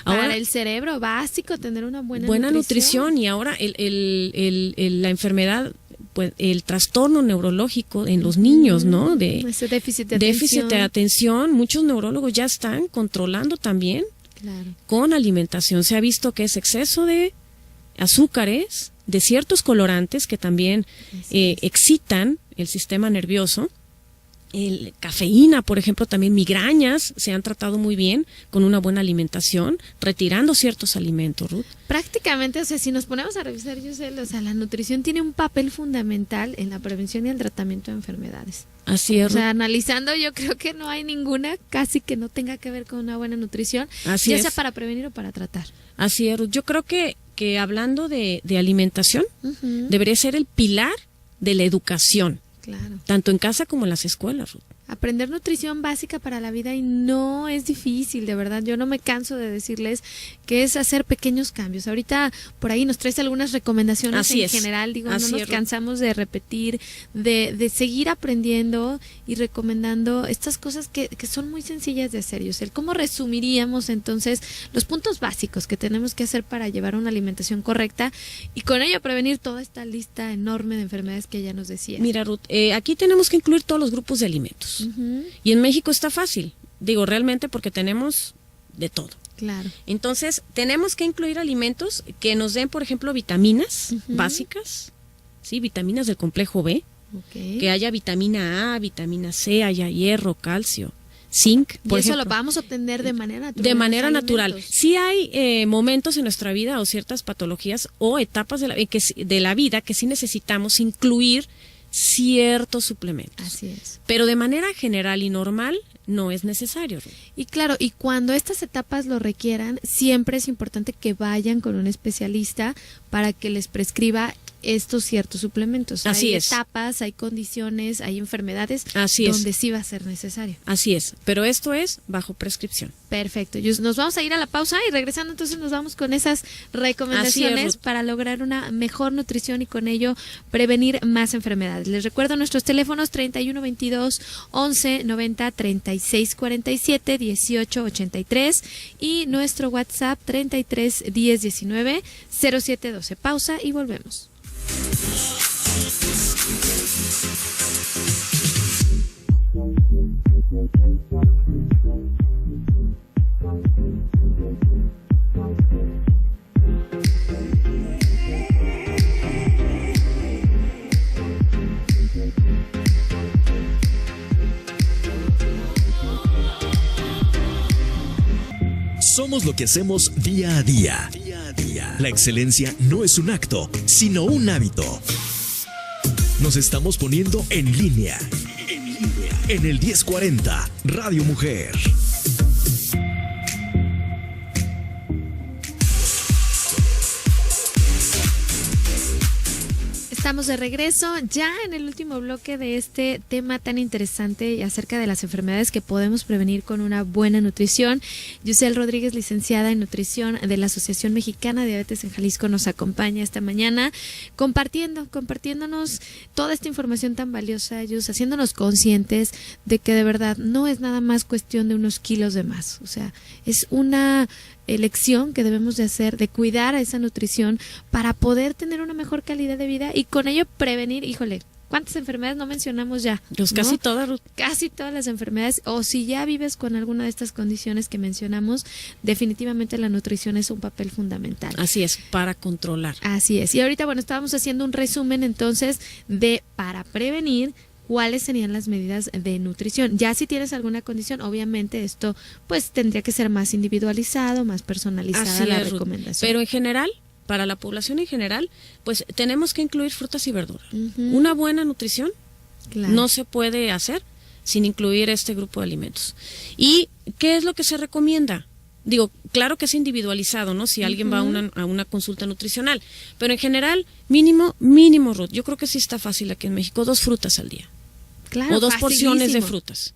Para el cerebro básico, tener una buena nutrición. Y ahora la enfermedad, pues el trastorno neurológico en los niños, ¿no? Ese déficit de déficit de atención. atención, muchos neurólogos ya están controlando también Claro. con alimentación. Se ha visto que es exceso de azúcares, de ciertos colorantes que también excitan el sistema nervioso. Cafeína, por ejemplo, también migrañas se han tratado muy bien con una buena alimentación, retirando ciertos alimentos, Ruth. Prácticamente, o sea, si nos ponemos a revisar, yo sé, o sea, la nutrición tiene un papel fundamental en la prevención y el tratamiento de enfermedades. Así es, O sea, Ruth. analizando, yo creo que no hay ninguna casi que no tenga que ver con una buena nutrición, Así ya es. sea para prevenir o para tratar. Así es, Ruth. Yo creo que hablando de alimentación, Ujú. debería ser el pilar de la educación, Claro. tanto en casa como en las escuelas, Ruth. Aprender nutrición básica para la vida, y no es difícil, de verdad. Yo no me canso de decirles que es hacer pequeños cambios. Ahorita por ahí nos traes algunas recomendaciones Así en es. general. Digo, Así no nos es, cansamos de repetir, de seguir aprendiendo y recomendando estas cosas que son muy sencillas de hacer. Yosel, ¿cómo resumiríamos entonces los puntos básicos que tenemos que hacer para llevar una alimentación correcta y con ello prevenir toda esta lista enorme de enfermedades que ya nos decías? Mira, Ruth, aquí tenemos que incluir todos los grupos de alimentos. Ujú, Y en México está fácil, digo realmente, porque tenemos de todo. claro. Entonces, tenemos que incluir alimentos que nos den, por ejemplo, vitaminas Ujú. básicas, ¿sí? Vitaminas del complejo B, Okay. que haya vitamina A, vitamina C, haya hierro, calcio, zinc, Y por eso ejemplo. lo vamos a obtener de manera natural. De en manera los natural. alimentos. Sí hay momentos en nuestra vida o ciertas patologías o etapas de la vida que sí necesitamos incluir ciertos suplementos. Así es. Pero de manera general y normal no es necesario, Ruth. Y claro, y cuando estas etapas lo requieran, siempre es importante que vayan con un especialista para que les prescriba estos ciertos suplementos. Así hay es. etapas, hay condiciones, hay enfermedades Así es. donde sí va a ser necesario. Así es, pero esto es bajo prescripción. Perfecto. Nos vamos a ir a la pausa y regresando entonces nos vamos con esas recomendaciones Así es, Ruth. para lograr una mejor nutrición y con ello prevenir más enfermedades. Les recuerdo nuestros teléfonos 3122 11 90 36 47 18 83 y nuestro WhatsApp 33 10 19 07 12. Pausa y volvemos. Somos lo que hacemos día a día. La excelencia no es un acto, sino un hábito. Nos estamos poniendo en línea. En el 1040, Radio Mujer. Estamos de regreso ya en el último bloque de este tema tan interesante y acerca de las enfermedades que podemos prevenir con una buena nutrición. Yusel Rodríguez, licenciada en nutrición de la Asociación Mexicana de Diabetes en Jalisco, nos acompaña esta mañana compartiéndonos toda esta información tan valiosa, Yus, haciéndonos conscientes de que de verdad no es nada más cuestión de unos kilos de más. O sea, es una elección que debemos de hacer, de cuidar a esa nutrición para poder tener una mejor calidad de vida y con ello prevenir, híjole, ¿cuántas enfermedades no mencionamos ya? Pues ¿no? casi todas, Ruth. Casi todas las enfermedades, o si ya vives con alguna de estas condiciones que mencionamos, definitivamente la nutrición es un papel fundamental. Así es, para controlar. Así es. Y ahorita, bueno, estábamos haciendo un resumen entonces de para prevenir cuáles serían las medidas de nutrición. Ya si tienes alguna condición, obviamente esto pues tendría que ser más individualizado, más personalizada Así la es, Ruth. recomendación. Pero en general, para la población en general, pues tenemos que incluir frutas y verduras. Ujú. Una buena nutrición Claro. no se puede hacer sin incluir este grupo de alimentos. ¿Y qué es lo que se recomienda? Digo, claro que es individualizado, ¿no? Si alguien va a una consulta nutricional. Pero en general, mínimo, Ruth. Yo creo que sí está fácil aquí en México, 2 frutas al día. Claro, O 2 porciones de facilísimo. frutas.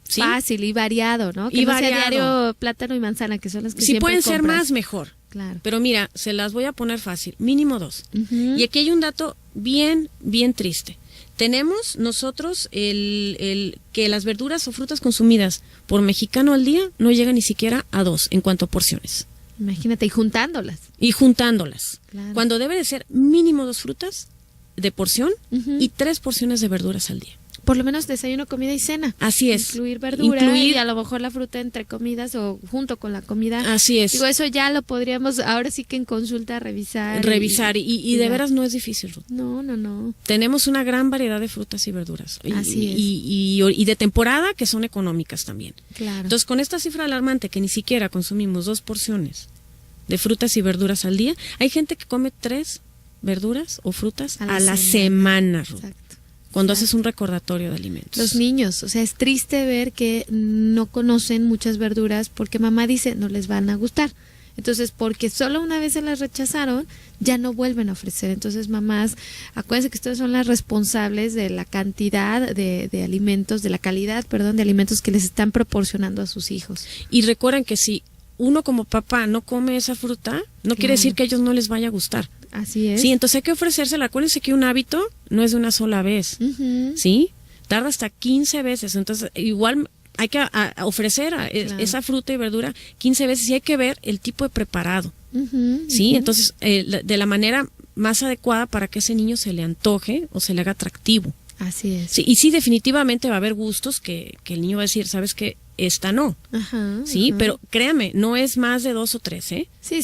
¿Sí? Fácil y variado, ¿no? Que Y no sea variado. diario plátano y manzana, que son las que Si siempre pueden ser compras. más, mejor. Claro. Pero mira, se las voy a poner fácil, mínimo 2. Ujú. Y aquí hay un dato bien triste. Tenemos nosotros el que las verduras o frutas consumidas por mexicano al día no llegan ni siquiera a 2 en cuanto a porciones. Imagínate, y juntándolas. Y juntándolas. Claro. Cuando debe de ser mínimo 2 frutas de porción Ujú. y 3 porciones de verduras al día. Por lo menos desayuno, comida y cena. Así es. Incluir verdura Incluir- y a lo mejor la fruta entre comidas o junto con la comida. Así es. Digo, eso ya lo podríamos, ahora sí que en consulta revisar. Revisar. Y de ya. veras no es difícil, Ruth. No. Tenemos una gran variedad de frutas y verduras. Así es. Y de temporada que son económicas también. Claro. Entonces, con esta cifra alarmante que ni siquiera consumimos 2 porciones de frutas y verduras al día, hay gente que come 3 verduras o frutas a la semana, Ruth. Exacto. Cuando Exacto. haces un recordatorio de alimentos. Los niños, o sea, es triste ver que no conocen muchas verduras porque mamá dice no les van a gustar. Entonces, porque solo una vez se las rechazaron, ya no vuelven a ofrecer. Entonces, mamás, acuérdense que ustedes son las responsables de la cantidad de alimentos, de la calidad, perdón, de alimentos que les están proporcionando a sus hijos. Y recuerden que si uno como papá no come esa fruta, no quiere decir que a ellos no les vaya a gustar. Así es. Sí, entonces hay que ofrecérsela. Acuérdense que un hábito no es de una sola vez. Ujú. ¿Sí? Tarda hasta 15 veces. Entonces, igual hay que ofrecer Claro. esa fruta y verdura 15 veces y hay que ver el tipo de preparado. Ujú, ¿Sí? ujú. Entonces, de la manera más adecuada para que ese niño se le antoje o se le haga atractivo. Así es. Sí, y sí, definitivamente va a haber gustos que el niño va a decir, ¿sabes qué? Esta no. Ajá, Sí, ajá. pero créame, no es más de 2 o 3, ¿eh? Sí,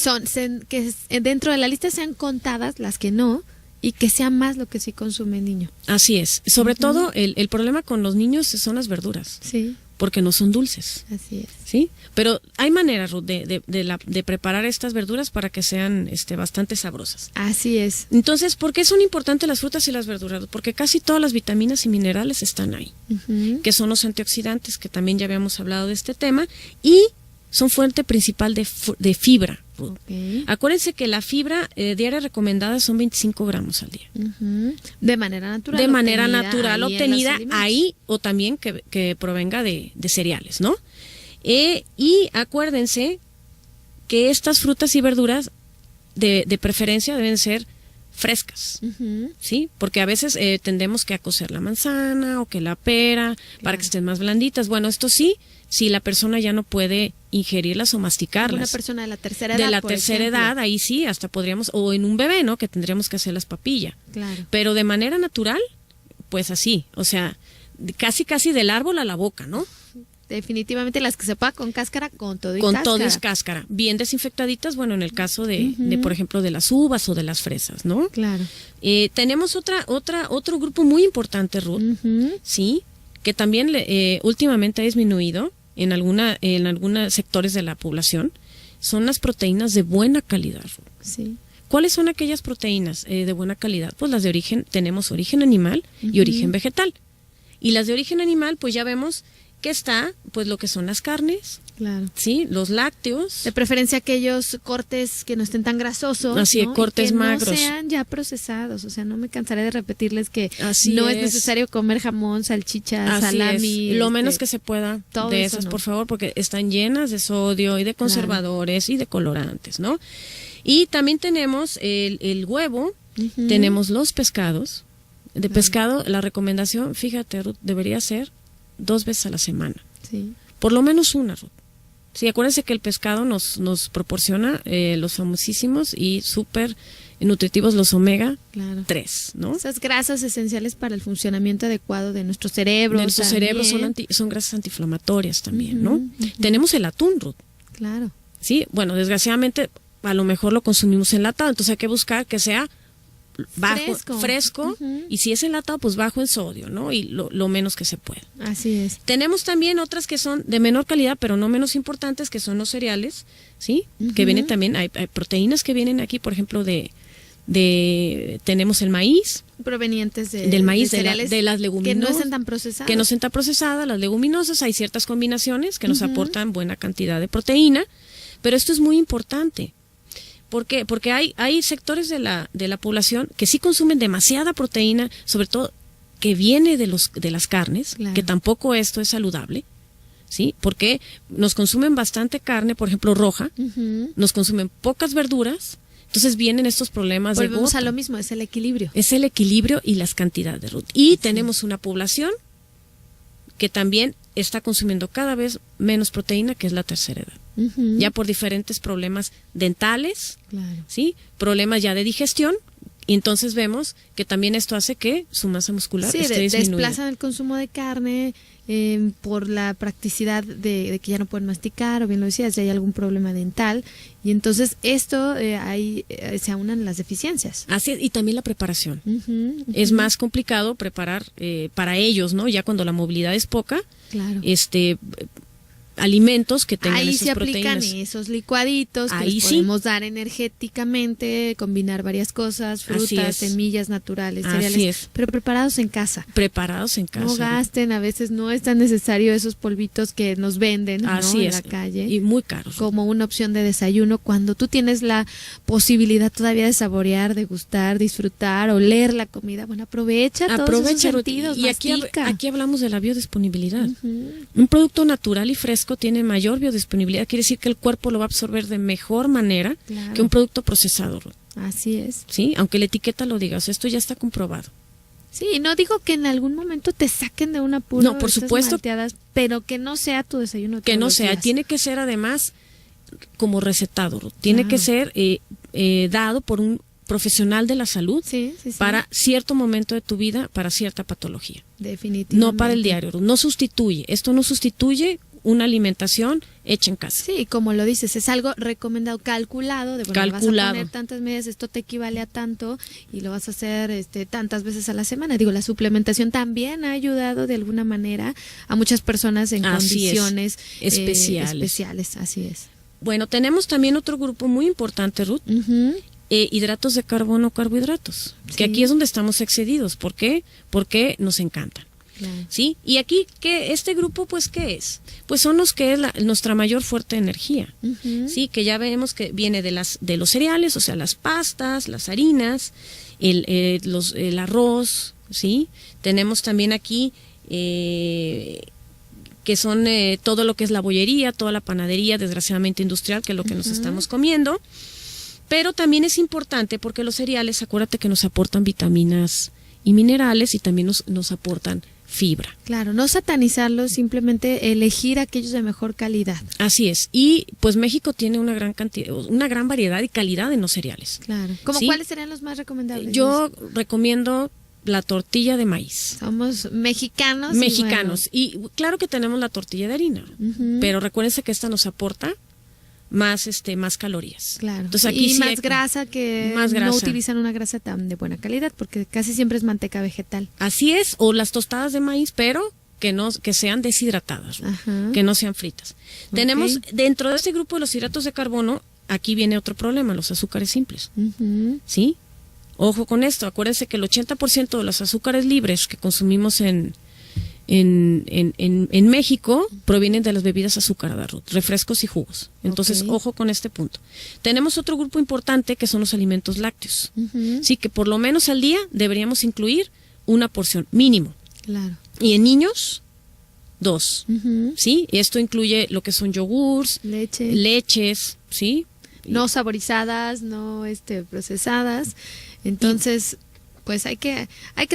dentro de la lista sean contadas las que no y que sea más lo que sí consume el niño. Así es. Sobre todo, el problema con los niños son las verduras, Sí, porque no son dulces. así es. ¿Sí? Pero hay maneras, Ruth, de preparar estas verduras para que sean bastante sabrosas. Así es. Entonces, ¿por qué son importantes las frutas y las verduras? Porque casi todas las vitaminas y minerales están ahí, Ujú. que son los antioxidantes, que también ya habíamos hablado de este tema, y son fuente principal de fibra, Ruth. Ok. Acuérdense que la fibra diaria recomendada son 25 gramos al día. De manera natural. De manera natural ahí en obtenida los alimentos. ahí, o también que provenga de cereales, ¿no? Y acuérdense que estas frutas y verduras de preferencia deben ser frescas, ¿sí? Porque a veces tendemos que a cocer la manzana o que la pera para que estén más blanditas. Bueno, esto sí, si la persona ya no puede ingerirlas o masticarlas. Una persona de la tercera edad, De la por tercera ejemplo. edad, ahí sí, hasta podríamos, o en un bebé, ¿no? Que tendríamos que hacerlas papilla. Claro. Pero de manera natural, pues así, o sea, casi del árbol a la boca, ¿no? Definitivamente las que se pueda con cáscara, con todo y Con cáscara. todo y cáscara. Bien desinfectaditas, bueno, en el caso de, por ejemplo, de las uvas o de las fresas, ¿no? Claro. Tenemos otro grupo muy importante, Ruth, sí, que también últimamente ha disminuido en algunos sectores de la población, son las proteínas de buena calidad, Ruth. Sí. ¿Cuáles son aquellas proteínas de buena calidad? Pues las de origen, tenemos origen animal y origen vegetal. Y las de origen animal, pues ya vemos que está, pues lo que son las carnes, Claro. sí, los lácteos. De preferencia aquellos cortes que no estén tan grasosos. Así, ¿no? cortes y que magros. no sean ya procesados. O sea, no me cansaré de repetirles que Así no es es. necesario comer jamón, salchicha, Así salami. es. Lo menos que se pueda todo de eso esas, no. por favor, porque están llenas de sodio y de conservadores y de colorantes, ¿no? Y también tenemos el huevo, tenemos los pescados. De pescado, la recomendación, fíjate, Ruth, debería ser 2 veces a la semana. Sí. Por lo menos una, Ruth. Sí, acuérdense que el pescado nos proporciona los famosísimos y súper nutritivos, los omega Claro. 3, ¿no? Esas grasas esenciales para el funcionamiento adecuado de nuestro cerebro. De nuestros cerebros son grasas antiinflamatorias también, ¿no? Tenemos el atún, Ruth. Claro. Sí, bueno, desgraciadamente a lo mejor lo consumimos enlatado, entonces hay que buscar que sea fresco y si es enlatado, pues bajo en sodio, ¿no? Y lo menos que se pueda. Así es. Tenemos también otras que son de menor calidad, pero no menos importantes, que son los cereales, ¿sí? Que vienen también, hay proteínas que vienen aquí, por ejemplo, tenemos el maíz, Provenientes del maíz, de cereales de las leguminosas. que no están tan procesadas. Que no están procesadas, las leguminosas, hay ciertas combinaciones que nos aportan buena cantidad de proteína, pero esto es muy importante. ¿Por qué? Porque hay sectores de la población que sí consumen demasiada proteína, sobre todo que viene de las carnes, Claro. que tampoco esto es saludable, ¿sí? Porque nos consumen bastante carne, por ejemplo, roja, nos consumen pocas verduras, entonces vienen estos problemas de Volvemos gota. a lo mismo, es el equilibrio. Es el equilibrio y las cantidades, Ruth. Y tenemos una población que también está consumiendo cada vez menos proteína, que es la tercera edad. Ya por diferentes problemas dentales, Claro. ¿sí? Problemas ya de digestión, y entonces vemos que también esto hace que su masa muscular Sí, esté disminuida. desplazan el consumo de carne por la practicidad de que ya no pueden masticar, o bien lo decías, ya hay algún problema dental, y entonces esto ahí se aunan las deficiencias. Así es, y también la preparación. Es más complicado preparar para ellos, ¿no? Ya cuando la movilidad es poca, Claro. alimentos que tengan Ahí esas se aplican proteínas. esos licuaditos que Ahí les sí. podemos dar energéticamente, combinar varias cosas, Así frutas, es. semillas naturales, Así cereales, es. pero preparados en casa. Preparados en casa. No gasten, a veces no es tan necesario esos polvitos que nos venden, ¿no? Así en es. la calle. Y muy caros. Como una opción de desayuno, cuando tú tienes la posibilidad todavía de saborear, de gustar, disfrutar, oler la comida, bueno, aprovecha todos esos sentidos, y aquí mastica. hablamos de la biodisponibilidad. Un producto natural y fresco tiene mayor biodisponibilidad, quiere decir que el cuerpo lo va a absorber de mejor manera Claro. que un producto procesado, Así es. ¿sí? Aunque la etiqueta lo diga, o sea, esto ya está comprobado. Sí, no digo que en algún momento te saquen de un apuro. No, por estas supuesto. malteadas, pero que no sea tu desayuno. Que todos no los sea, días. tiene que ser además como recetado, tiene Claro. que ser dado por un profesional de la salud Sí, sí, sí. para cierto momento de tu vida, para cierta patología. Definitivamente. No para el diario, no sustituye. Esto no sustituye una alimentación hecha en casa. Sí, como lo dices, es algo recomendado, calculado, de bueno, Calculado. vas a poner tantas medidas, esto te equivale a tanto y lo vas a hacer tantas veces a la semana. Digo, la suplementación también ha ayudado de alguna manera a muchas personas en Así es. condiciones Especiales. así es. Bueno, tenemos también otro grupo muy importante, Ruth, hidratos de carbono, carbohidratos, Sí. que aquí es donde estamos excedidos. ¿Por qué? Porque nos encantan. Claro. ¿Sí? Y aquí, este grupo, pues, ¿qué es? Pues son los que es nuestra mayor fuente de energía, ¿sí? Que ya vemos que viene de los cereales, o sea, las pastas, las harinas, el arroz, ¿sí? Tenemos también aquí que son todo lo que es la bollería, toda la panadería, desgraciadamente industrial, que es lo que nos estamos comiendo. Pero también es importante porque los cereales, acuérdate que nos aportan vitaminas y minerales y también nos aportan fibra. Claro, no satanizarlos, simplemente elegir aquellos de mejor calidad. Así es. Y pues México tiene una gran variedad y calidad en los cereales. Claro. ¿Cómo ¿sí? cuáles serían los más recomendables? Yo recomiendo la tortilla de maíz. Somos mexicanos. Mexicanos. Y claro que tenemos la tortilla de harina, pero recuérdense que esta nos aporta más calorías. Claro. Entonces, aquí y más grasa, que más grasa. No utilizan una grasa tan de buena calidad, porque casi siempre es manteca vegetal. Así es, o las tostadas de maíz, pero que sean deshidratadas, que no sean fritas. Tenemos dentro de este grupo de los hidratos de carbono, aquí viene otro problema, los azúcares simples. ¿Sí? Ojo con esto, acuérdense que el 80% de los azúcares libres que consumimos en México provienen de las bebidas azucaradas, refrescos y jugos. Entonces, ojo con este punto. Tenemos otro grupo importante que son los alimentos lácteos. Sí, que por lo menos al día deberíamos incluir una porción mínimo. Claro. Y en niños, 2. ¿Sí? Esto incluye lo que son yogurts, leches, ¿sí? No saborizadas, no procesadas. Entonces, pues hay que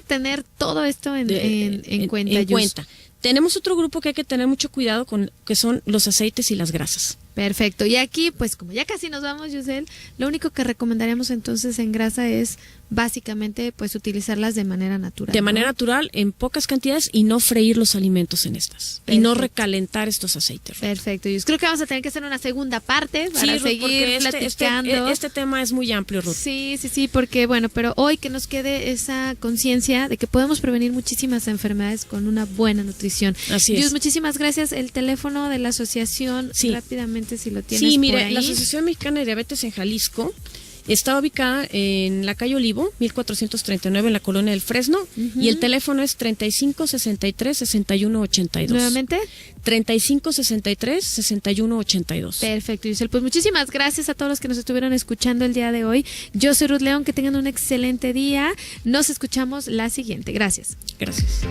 tener todo esto en cuenta. Tenemos otro grupo que hay que tener mucho cuidado con, que son los aceites y las grasas. Perfecto. Y aquí, pues como ya casi nos vamos, Yusel, lo único que recomendaríamos entonces en grasa es básicamente pues utilizarlas de manera natural. De manera natural, en pocas cantidades y no freír los alimentos en estas. Perfecto. Y no recalentar estos aceites. Perfecto. Yo creo que vamos a tener que hacer una segunda parte para seguir platicando. Este tema es muy amplio, Ruth. Sí, porque bueno, pero hoy que nos quede esa conciencia de que podemos prevenir muchísimas enfermedades con una buena nutrición. Así es. Muchísimas gracias. El teléfono de la asociación, rápidamente si lo tienes. Sí, mire, por ahí. La Asociación Mexicana de Diabetes en Jalisco está ubicada en la calle Olivo, 1439, en la colonia del Fresno, y el teléfono es 3563-6182. ¿Nuevamente? 3563-6182. Perfecto, Yusel. Pues muchísimas gracias a todos los que nos estuvieron escuchando el día de hoy. Yo soy Ruth León, que tengan un excelente día. Nos escuchamos la siguiente. Gracias. Gracias.